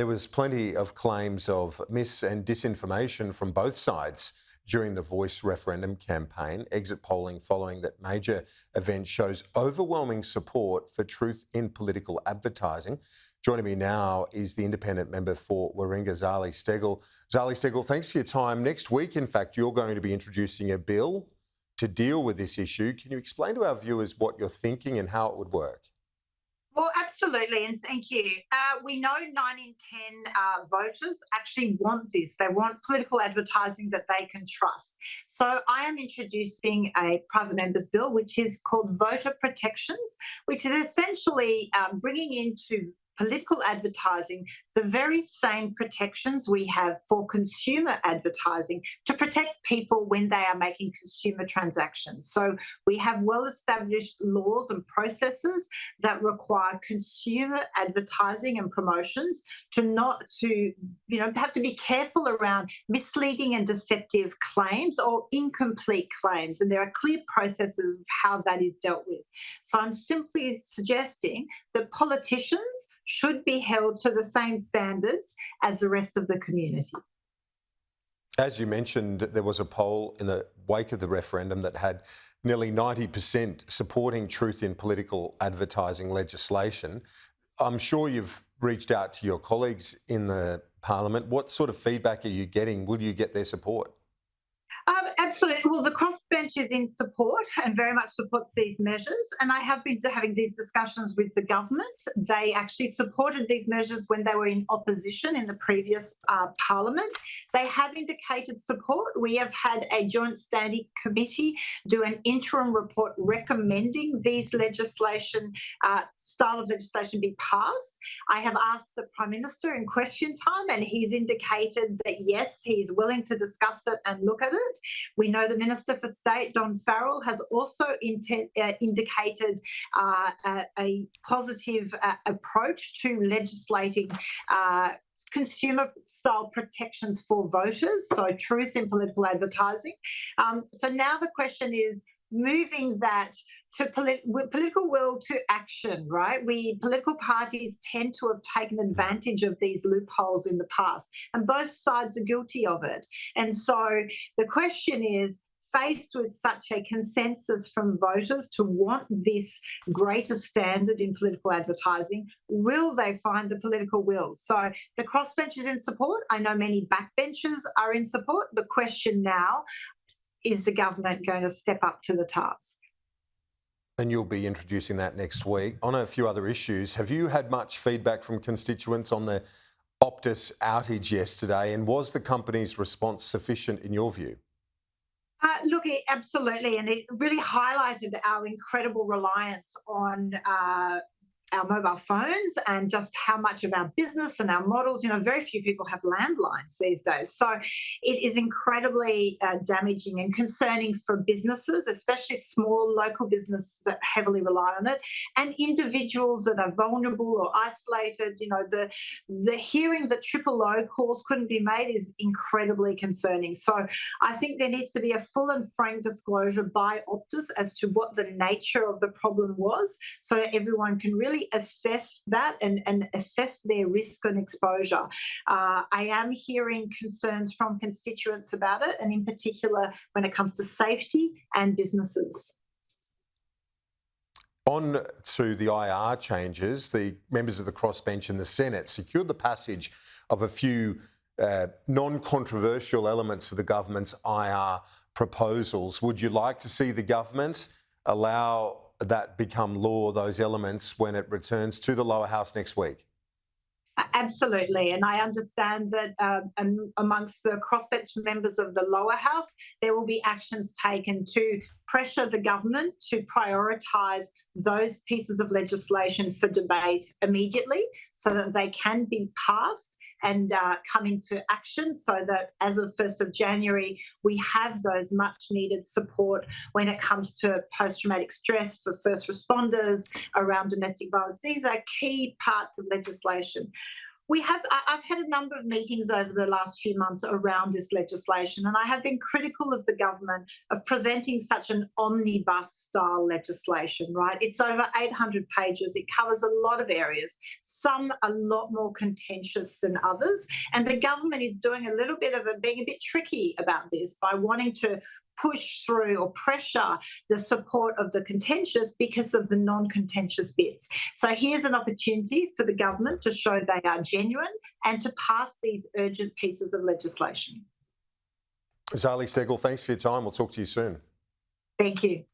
There was plenty of claims of mis and disinformation from both sides during the Voice referendum campaign. Exit polling following that major event shows overwhelming support for truth in political advertising. Joining me now is the independent member for Warringah Zali Steggall. Zali Steggall, thanks for your time. Next week, in fact, you're going to be introducing a bill to deal with this issue. Can you explain to our viewers what you're thinking and how it would work? Well, absolutely, and thank you. We know 9 in 10 voters actually want this. They want political advertising that they can trust. So I am introducing a private members bill, which is called Voter Protections, which is essentially bringing into political advertising the very same protections we have for consumer advertising to protect people when they are making consumer transactions. So we have well-established laws and processes that require consumer advertising and promotions to have to be careful around misleading and deceptive claims or incomplete claims. And there are clear processes of how that is dealt with. So I'm simply suggesting that politicians should be held to the same standards as the rest of the community. As you mentioned, there was a poll in the wake of the referendum that had nearly 90% supporting truth in political advertising legislation. I'm sure you've reached out to your colleagues in the Parliament. What sort of feedback are you getting? Will you get their support? Absolutely. Well, the crossbench is in support and very much supports these measures. And I have been having these discussions with the government. They actually supported these measures when they were in opposition in the previous Parliament. They have indicated support. We have had a joint standing committee do an interim report recommending these style of legislation be passed. I have asked the Prime Minister in question time, and he's indicated that yes, he's willing to discuss it and look at it. We know the Minister for State, Don Farrell, has also indicated a positive approach to legislating consumer-style protections for voters, so truth in political advertising. So now the question is moving that to political will to action, right? Political parties tend to have taken advantage of these loopholes in the past, and both sides are guilty of it. And so the question is, faced with such a consensus from voters to want this greater standard in political advertising, will they find the political will? So the crossbench is in support. I know many backbenchers are in support. The question now, is the government going to step up to the task? And you'll be introducing that next week. On a few other issues, have you had much feedback from constituents on the Optus outage yesterday, and was the company's response sufficient in your view? Look, absolutely, and it really highlighted our incredible reliance on our mobile phones and just how much of our business and our models, very few people have landlines these days. So it is incredibly damaging and concerning for businesses, especially small local businesses that heavily rely on it, and individuals that are vulnerable or isolated. The hearing that triple O calls couldn't be made is incredibly concerning. So I think there needs to be a full and frank disclosure by Optus as to what the nature of the problem was, so that everyone can really assess that and assess their risk and exposure. I am hearing concerns from constituents about it, and in particular when it comes to safety and businesses. On to the IR changes, the members of the crossbench in the Senate secured the passage of a few non-controversial elements of the government's IR proposals. Would you like to see the government allow that become law, those elements, when it returns to the lower house next week? Absolutely, and I understand that amongst the crossbench members of the lower house, there will be actions taken to pressure the government to prioritise those pieces of legislation for debate immediately, so that they can be passed and come into action, so that as of 1st of January, we have those much needed support when it comes to post-traumatic stress for first responders, around domestic violence. These are key parts of legislation. I've had a number of meetings over the last few months around this legislation, and I have been critical of the government of presenting such an omnibus style legislation, right? It's over 800 pages. It covers a lot of areas, some a lot more contentious than others. And the government is doing a little bit of being a bit tricky about this by wanting to push through or pressure the support of the contentious because of the non-contentious bits. So here's an opportunity for the government to show they are genuine and to pass these urgent pieces of legislation. Zali Steggall, thanks for your time. We'll talk to you soon. Thank you.